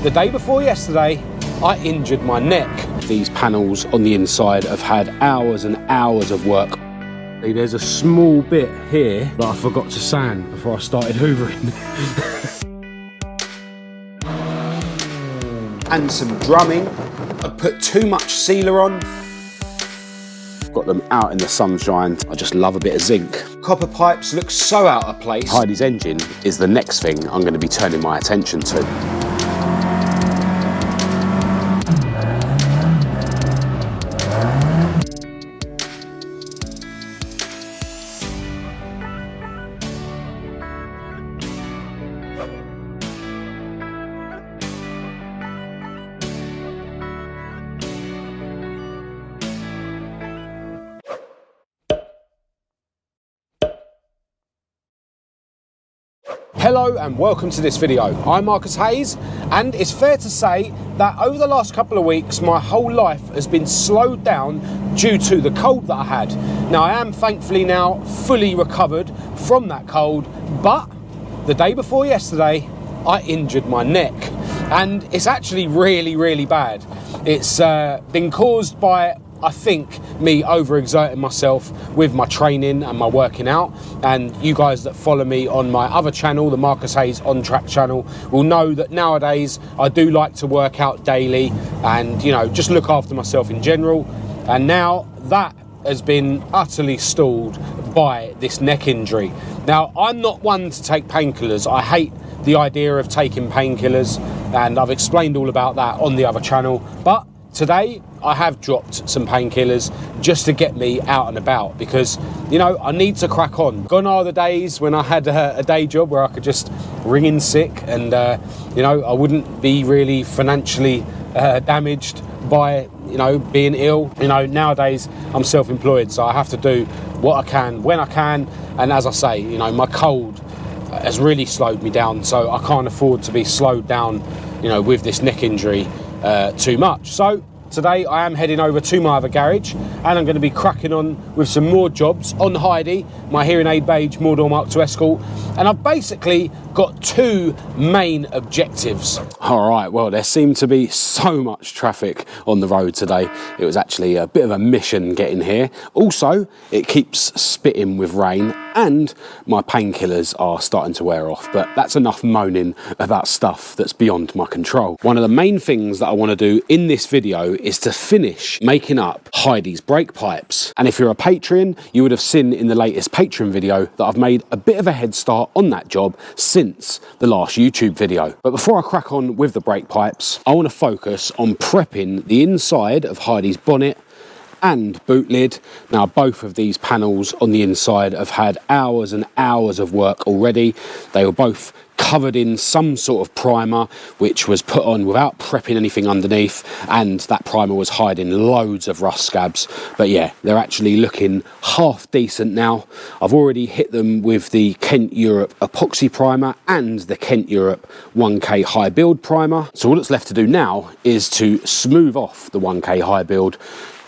the day before yesterday, I injured my neck. These panels on the inside have had hours and hours of work. There's a small bit here that I forgot to sand before I started hoovering. And some drumming. I put too much sealer on. Got them out in the sunshine. I just love a bit of zinc. Copper pipes look so out of place. Heidi's engine is the next thing I'm going to be turning my attention to. Hello and welcome to this video. I'm Marcus Hayes, and it's fair to say that over the last couple of weeks my whole life has been slowed down due to the cold that I had. Now I am thankfully now fully recovered from that cold, but the day before yesterday I injured my neck, and it's actually really bad. It's been caused by, I think, me overexerting myself with my training and my working out. And you guys that follow me on my other channel, the Marcus Hayes On Track channel, will know that nowadays I do like to work out daily and, you know, just look after myself in general. And now that has been utterly stalled by this neck injury. Now, I'm not one to take painkillers. I hate the idea of taking painkillers, and I've explained all about that on the other channel. But today I have dropped some painkillers just to get me out and about, because, you know, I need to crack on. Gone are the days when I had a day job where I could just ring in sick and, you know, I wouldn't be really financially damaged by, you know, being ill. You know, nowadays I'm self-employed, so I have to do what I can when I can. And as I say, you know, my cold has really slowed me down, so I can't afford to be slowed down, you know, with this neck injury too much. So today I am heading over to my other garage, and I'm going to be cracking on with some more jobs on Heidi, my hearing aid beige Mk2 Escort. And I've basically got two main objectives. All right, well, there seemed to be so much traffic on the road today. It was actually a bit of a mission getting here. Also, it keeps spitting with rain, and my painkillers are starting to wear off, but that's enough moaning about stuff that's beyond my control. One of the main things that I want to do in this video is to finish making up Heidi's brake pipes. And if you're a Patreon, you would have seen in the latest Patreon video that I've made a bit of a head start on that job since the last YouTube video. But before I crack on with the brake pipes, I want to focus on prepping the inside of Heidi's bonnet and boot lid. Now, both of these panels on the inside have had hours and hours of work already. They were both covered in some sort of primer, which was put on without prepping anything underneath, and that primer was hiding loads of rust scabs. But yeah, they're actually looking half decent now. I've already hit them with the Kent Europe epoxy primer and the Kent Europe 1K high build primer. So all that's left to do now is to smooth off the 1K high build,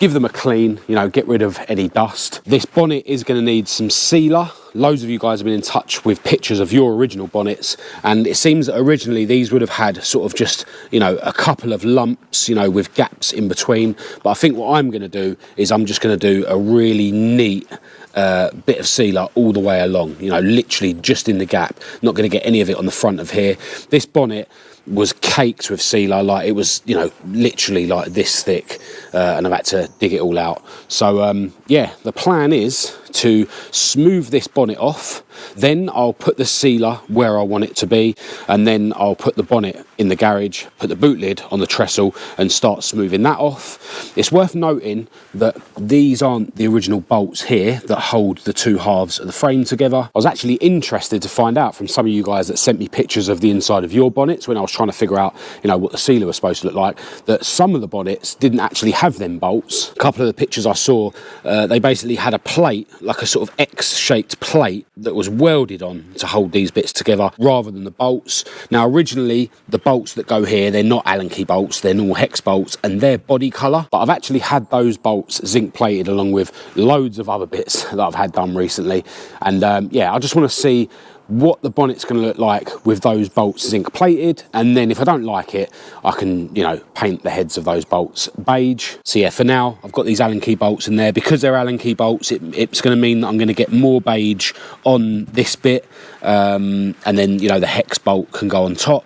give them a clean, you know, get rid of any dust. This bonnet is going to need some sealer. Loads of you guys have been in touch with pictures of your original bonnets, and it seems that originally these would have had sort of just, you know, a couple of lumps, you know, with gaps in between. But I think what I'm going to do is I'm just going to do a really neat bit of sealer all the way along, you know, literally just in the gap. Not going to get any of it on the front of here. This bonnet was caked with sealer, like it was, you know, literally like this thick, and I've had to dig it all out. So yeah, the plan is to smooth this bonnet off, then I'll put the sealer where I want it to be, and then I'll put the bonnet in the garage, put the boot lid on the trestle and start smoothing that off. It's worth noting that these aren't the original bolts here that hold the two halves of the frame together. I was actually interested to find out from some of you guys that sent me pictures of the inside of your bonnets when I was trying to figure out, you know, what the sealer was supposed to look like, that some of the bonnets didn't actually have them bolts. A couple of the pictures I saw, they basically had a plate, like a sort of X-shaped plate that was welded on to hold these bits together rather than the bolts. Now, originally the bolts that go here, they're not Allen key bolts, they're normal hex bolts, and they're body colour, but I've actually had those bolts zinc plated along with loads of other bits that I've had done recently. And yeah, I just want to see what the bonnet's going to look like with those bolts zinc plated, and then if I don't like it, I can, you know, paint the heads of those bolts beige. So yeah, for now I've got these Allen key bolts in there. Because they're Allen key bolts, it's going to mean that I'm going to get more beige on this bit, and then, you know, the hex bolt can go on top.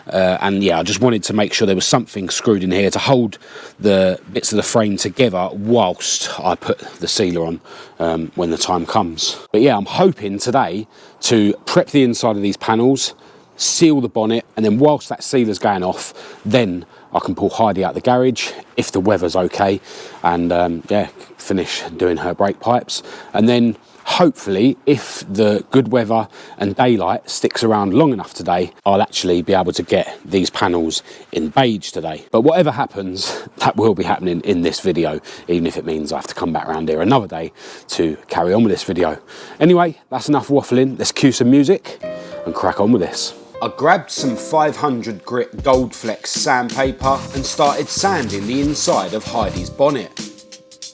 And yeah, I just wanted to make sure there was something screwed in here to hold the bits of the frame together whilst I put the sealer on when the time comes. But yeah, I'm hoping today to prep the inside of these panels, seal the bonnet, and then whilst that sealer's going off, then I can pull Heidi out the garage if the weather's okay, and yeah, finish doing her brake pipes. And then hopefully, if the good weather and daylight sticks around long enough today, I'll actually be able to get these panels in beige today. But whatever happens, that will be happening in this video, even if it means I have to come back around here another day to carry on with this video. Anyway, that's enough waffling. Let's cue some music and crack on with this. I grabbed some 500 grit Gold Flex sandpaper and started sanding the inside of Heidi's bonnet.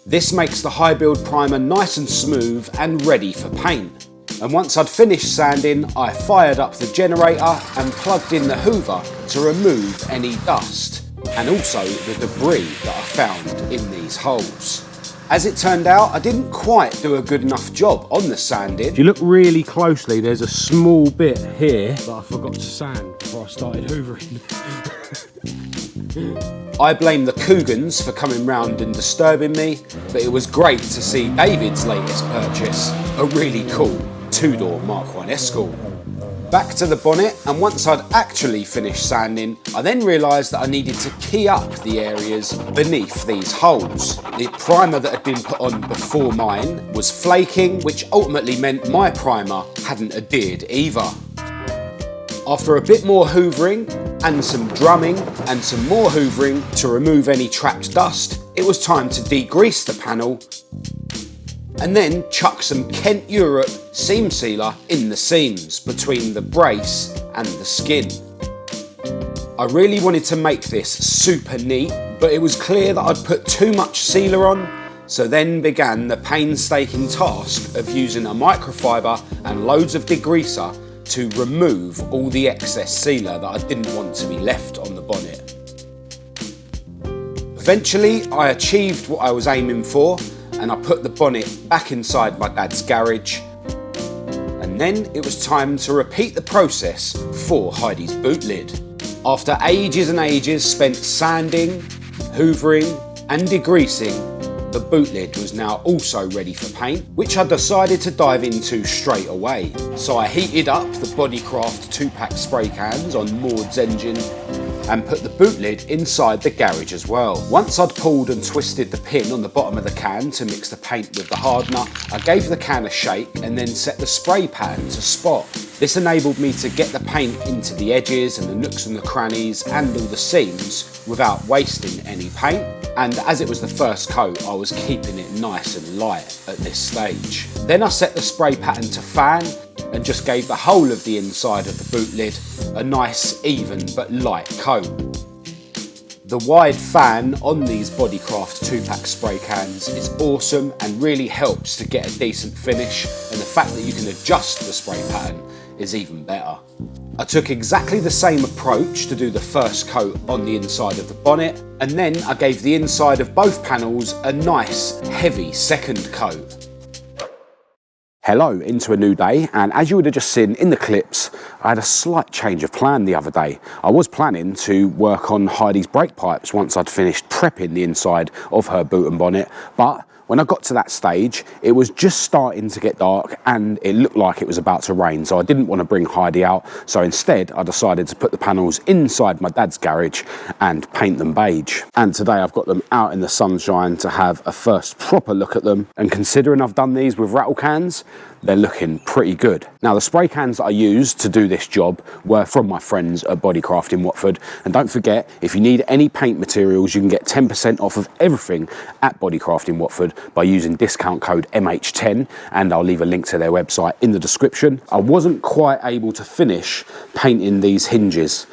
This makes the high build primer nice and smooth and ready for paint. And once I'd finished sanding, I fired up the generator and plugged in the hoover to remove any dust and also the debris that I found in these holes. As it turned out, I didn't quite do a good enough job on the sanding. If you look really closely, there's a small bit here that I forgot to sand before I started hoovering. I blame the Cougans for coming round and disturbing me, but it was great to see David's latest purchase, a really cool two-door Mk1 Escort. Back to the bonnet, and once I'd actually finished sanding, I then realised that I needed to key up the areas beneath these holes. The primer that had been put on before mine was flaking, which ultimately meant my primer hadn't adhered either. After a bit more hoovering, and some drumming, and some more hoovering to remove any trapped dust, it was time to degrease the panel and then chuck some Kent Europe seam sealer in the seams between the brace and the skin. I really wanted to make this super neat, but it was clear that I'd put too much sealer on, so then began the painstaking task of using a microfiber and loads of degreaser to remove all the excess sealer that I didn't want to be left on the bonnet. Eventually, I achieved what I was aiming for, and I put the bonnet back inside my dad's garage. And then it was time to repeat the process for Heidi's boot lid. After ages and ages spent sanding, hoovering and degreasing, the boot lid was now also ready for paint, which I decided to dive into straight away. So I heated up the BODICRAFT 2-pack spray cans on Maud's engine and put the boot lid inside the garage as well. Once I'd pulled and twisted the pin on the bottom of the can to mix the paint with the hardener, I gave the can a shake and then set the spray pattern to spot. This enabled me to get the paint into the edges and the nooks and the crannies and all the seams without wasting any paint. And as it was the first coat, I was keeping it nice and light at this stage. Then I set the spray pattern to fan and just gave the whole of the inside of the boot lid a nice, even but light coat. The wide fan on these BODICRAFT 2-pack spray cans is awesome and really helps to get a decent finish, and the fact that you can adjust the spray pattern is even better. I took exactly the same approach to do the first coat on the inside of the bonnet, and then I gave the inside of both panels a nice, heavy second coat. Hello, into a new day, and as you would have just seen in the clips, I had a slight change of plan the other day. I was planning to work on Heidi's brake pipes once I'd finished prepping the inside of her boot and bonnet, but when I got to that stage, it was just starting to get dark and it looked like it was about to rain, so I didn't want to bring Heidi out, so instead I decided to put the panels inside my dad's garage and paint them beige. And today I've got them out in the sunshine to have a first proper look at them, and considering I've done these with rattle cans, they're looking pretty good. Now, the spray cans that I used to do this job were from my friends at BODICRAFT in Watford, and don't forget, if you need any paint materials, you can get 10% off of everything at BODICRAFT in Watford by using discount code MH10, and I'll leave a link to their website in the description. I wasn't quite able to finish painting these hinges.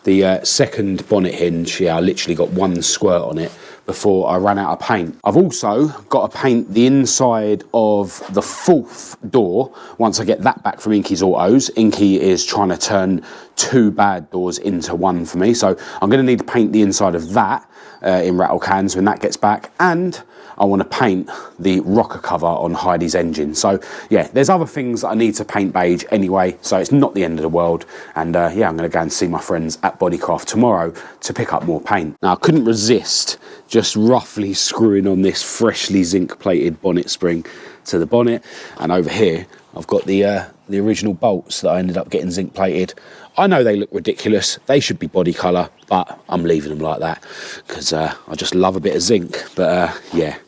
The second bonnet hinge, yeah, I literally got one squirt on it before I ran out of paint. I've also got to paint the inside of the fourth door once I get that back from Inky's Autos. Inky is trying to turn 2 bad doors into one for me, so I'm going to need to paint the inside of that in rattle cans when that gets back, and I want to paint the rocker cover on Heidi's engine. So yeah, there's other things that I need to paint beige anyway, so it's not the end of the world. And yeah, I'm going to go and see my friends at BODICRAFT tomorrow to pick up more paint. Now, I couldn't resist just roughly screwing on this freshly zinc plated bonnet spring to the bonnet, and over here I've got the original bolts that I ended up getting zinc plated. I know they look ridiculous, they should be body colour, but I'm leaving them like that because I just love a bit of zinc. But yeah,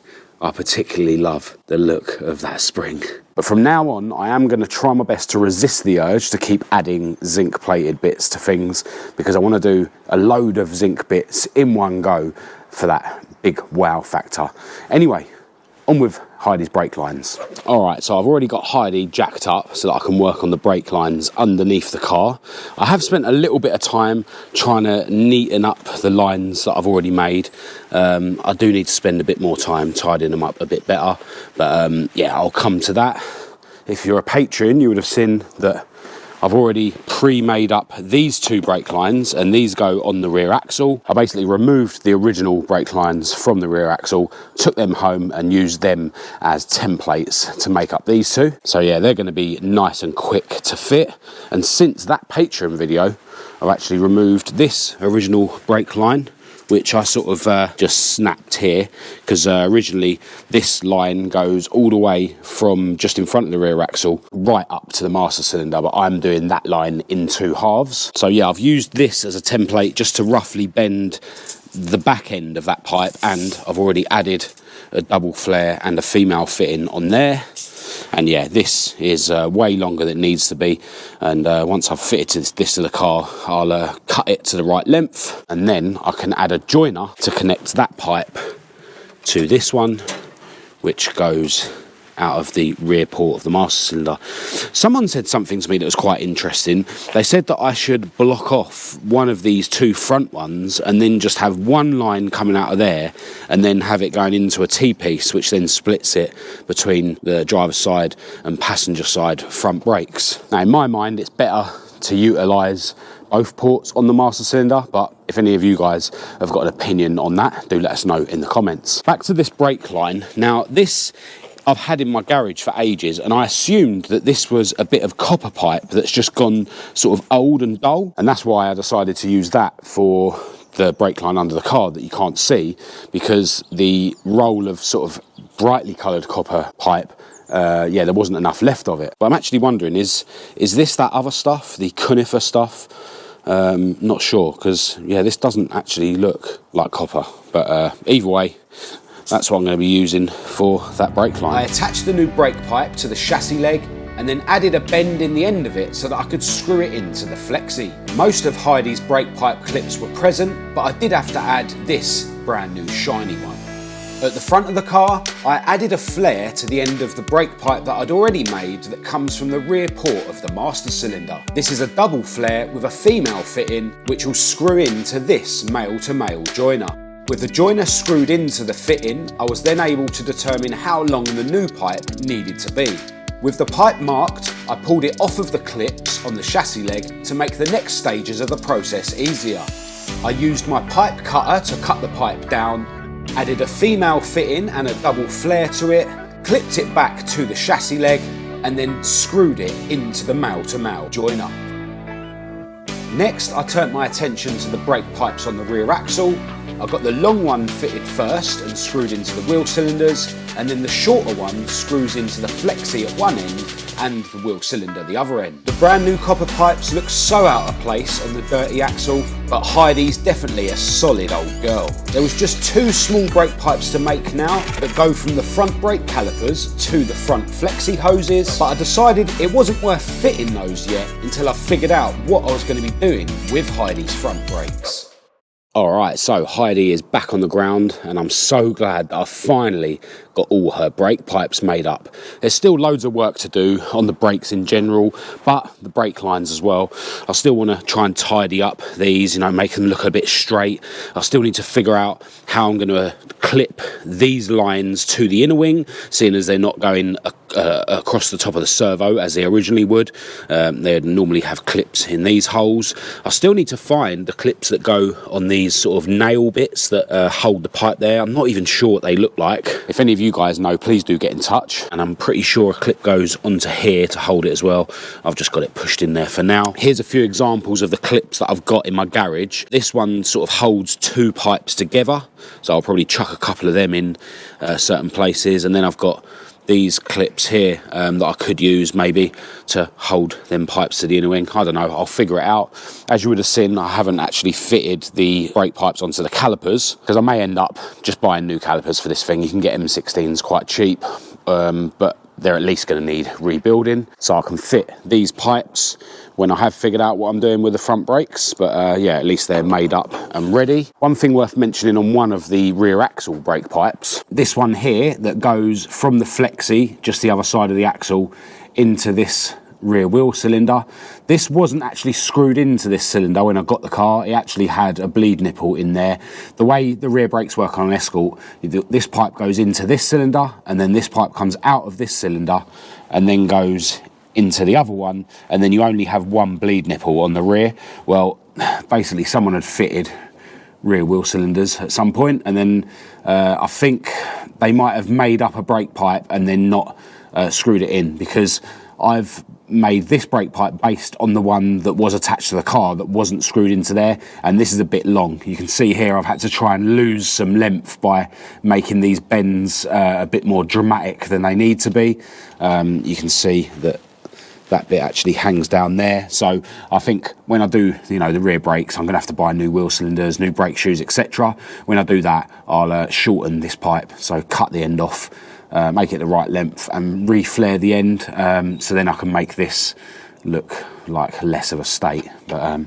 I particularly love the look of that spring. But from now on, I am going to try my best to resist the urge to keep adding zinc plated bits to things, because I want to do a load of zinc bits in one go for that big wow factor. Anyway, on with Heidi's brake lines. All right, so I've already got Heidi jacked up so that I can work on the brake lines underneath the car. I have spent a little bit of time trying to neaten up the lines that I've already made. I do need to spend a bit more time tidying them up a bit better, but yeah, I'll come to that. If you're a patron, you would have seen that I've already pre-made up these 2 brake lines, and these go on the rear axle. I basically removed the original brake lines from the rear axle, took them home and used them as templates to make up these 2. So yeah, they're going to be nice and quick to fit. And since that Patreon video, I've actually removed this original brake line, which I sort of just snapped here, because originally this line goes all the way from just in front of the rear axle right up to the master cylinder, but I'm doing that line in 2 halves. So yeah, I've used this as a template just to roughly bend the back end of that pipe, and I've already added a double flare and a female fitting on there. And yeah, this is way longer than it needs to be, and once I've fitted this to the car, I'll cut it to the right length, and then I can add a joiner to connect that pipe to this one, which goes out of the rear port of the master cylinder. Someone said something to me that was quite interesting. They said that I should block off one of these 2 front ones and then just have one line coming out of there, and then have it going into a T-piece, which then splits it between the driver's side and passenger side front brakes. Now, in my mind, it's better to utilise both ports on the master cylinder, but if any of you guys have got an opinion on that, do let us know in the comments. Back to this brake line. Now, this I've had in my garage for ages, and I assumed that this was a bit of copper pipe that's just gone sort of old and dull, and that's why I decided to use that for the brake line under the car that you can't see, because the roll of sort of brightly coloured copper pipe, yeah, there wasn't enough left of it. But I'm actually wondering, is this that other stuff, the conifer stuff? Not sure, because yeah, this doesn't actually look like copper, but either way, that's what I'm going to be using for that brake line. I attached the new brake pipe to the chassis leg and then added a bend in the end of it so that I could screw it into the flexi. Most of Heidi's brake pipe clips were present, but I did have to add this brand new shiny one. At the front of the car, I added a flare to the end of the brake pipe that I'd already made that comes from the rear port of the master cylinder. This is a double flare with a female fitting, which will screw into this male-to-male joiner. With the joiner screwed into the fitting, I was then able to determine how long the new pipe needed to be. With the pipe marked, I pulled it off of the clips on the chassis leg to make the next stages of the process easier. I used my pipe cutter to cut the pipe down, added a female fitting and a double flare to it, clipped it back to the chassis leg, and then screwed it into the male-to-male joiner. Next, I turned my attention to the brake pipes on the rear axle. I got the long one fitted first and screwed into the wheel cylinders, and then the shorter one screws into the flexi at one end and the wheel cylinder the other end. The brand new copper pipes look so out of place on the dirty axle, but Heidi's definitely a solid old girl. There was just 2 small brake pipes to make now that go from the front brake calipers to the front flexi hoses, but I decided it wasn't worth fitting those yet until I figured out what I was going to be doing with Heidi's front brakes. Alright, so Heidi is back on the ground and I'm so glad that I've finally got all her brake pipes made up. There's still loads of work to do on the brakes in general, but the brake lines as well. I still want to try and tidy up these, you know, make them look a bit straight. I still need to figure out how I'm going to clip these lines to the inner wing, seeing as they're not going across the top of the servo as they originally would. They'd normally have clips in these holes. I still need to find the clips that go on these sort of nail bits that hold the pipe there. I'm not even sure what they look like. If any of you guys know, please do get in touch. And I'm pretty sure a clip goes onto here to hold it as well. I've just got it pushed in there for now. Here's a few examples of the clips that I've got in my garage. This one sort of holds two pipes together, so I'll probably chuck a couple of them in certain places. And then I've got these clips here that I could use maybe to hold them pipes to the inner wing. I don't know, I'll figure it out. As you would have seen, I haven't actually fitted the brake pipes onto the calipers because I may end up just buying new calipers for this thing. You can get M16s quite cheap, but they're at least going to need rebuilding, so I can fit these pipes when I have figured out what I'm doing with the front brakes. But yeah, at least they're made up and ready. One thing worth mentioning on one of the rear axle brake pipes, this one here that goes from the flexi, just the other side of the axle, into this rear wheel cylinder. This wasn't actually screwed into this cylinder when I got the car. It actually had a bleed nipple in there. The way the rear brakes work on an Escort, this pipe goes into this cylinder and then this pipe comes out of this cylinder and then goes into the other one, and then you only have one bleed nipple on the rear. Well, basically someone had fitted rear wheel cylinders at some point, and then I think they might have made up a brake pipe and then not screwed it in, because I've made this brake pipe based on the one that was attached to the car that wasn't screwed into there, and this is a bit long. You can see here I've had to try and lose some length by making these bends a bit more dramatic than they need to be. You can see that bit actually hangs down there. So I think when I do, you know, the rear brakes, I'm gonna have to buy new wheel cylinders, new brake shoes, etc. When I do that, I'll shorten this pipe, so cut the end off, make it the right length and re-flare the end, so then I can make this look like less of a state. But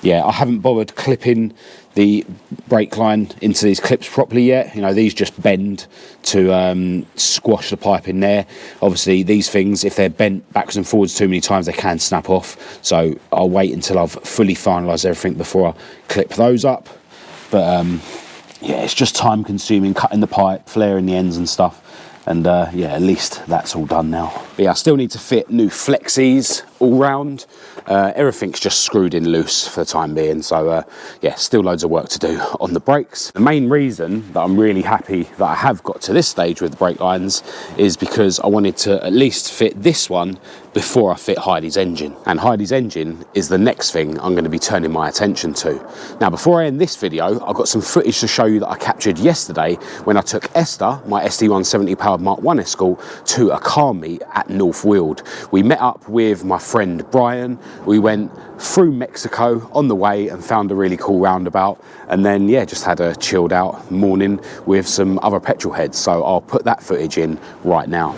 yeah, I haven't bothered clipping the brake line into these clips properly yet. You know, these just bend to squash the pipe in there. Obviously these things, if they're bent backwards and forwards too many times, they can snap off, so I'll wait until I've fully finalised everything before I clip those up. But yeah, it's just time consuming, cutting the pipe, flaring the ends and stuff. And yeah, at least that's all done now. But yeah, I still need to fit new flexis all round. Everything's just screwed in loose for the time being, so yeah, still loads of work to do on the brakes. The main reason that I'm really happy that I have got to this stage with the brake lines is because I wanted to at least fit this one before I fit Heidi's engine. And Heidi's engine is the next thing I'm going to be turning my attention to. Now, before I end this video, I've got some footage to show you that I captured yesterday when I took Esther, my SD170 powered Mk1 Escort, to a car meet at North Weald. We met up with my friend Brian. We went through Mexico on the way and found a really cool roundabout, and then yeah, just had a chilled out morning with some other petrol heads. So I'll put that footage in right now.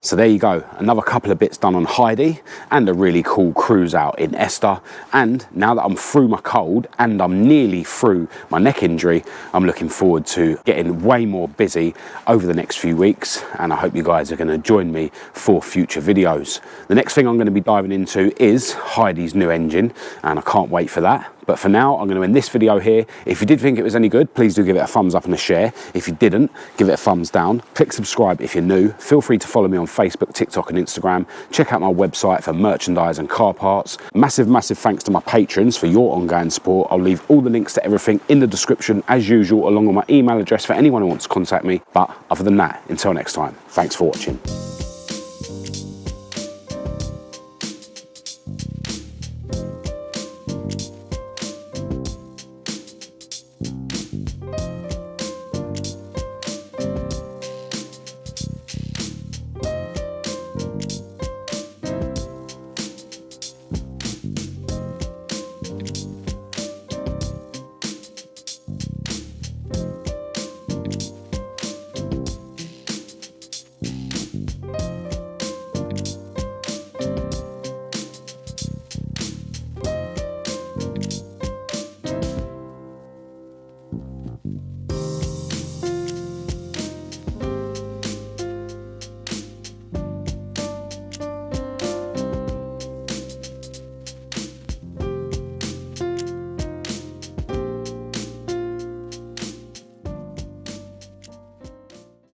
So there you go, another couple of bits done on Heidi and a really cool cruise out in INSTA. And now that I'm through my cold and I'm nearly through my neck injury, I'm looking forward to getting way more busy over the next few weeks, and I hope you guys are going to join me for future videos. The next thing I'm going to be diving into is Heidi's new engine, and I can't wait for that. But for now, I'm going to end this video here. If you did think it was any good, please do give it a thumbs up and a share. If you didn't, give it a thumbs down. Click subscribe if you're new. Feel free to follow me on Facebook, TikTok and Instagram. Check out my website for merchandise and car parts. Massive, massive thanks to my patrons for your ongoing support. I'll leave all the links to everything in the description as usual, along with my email address for anyone who wants to contact me. But other than that, until next time, thanks for watching.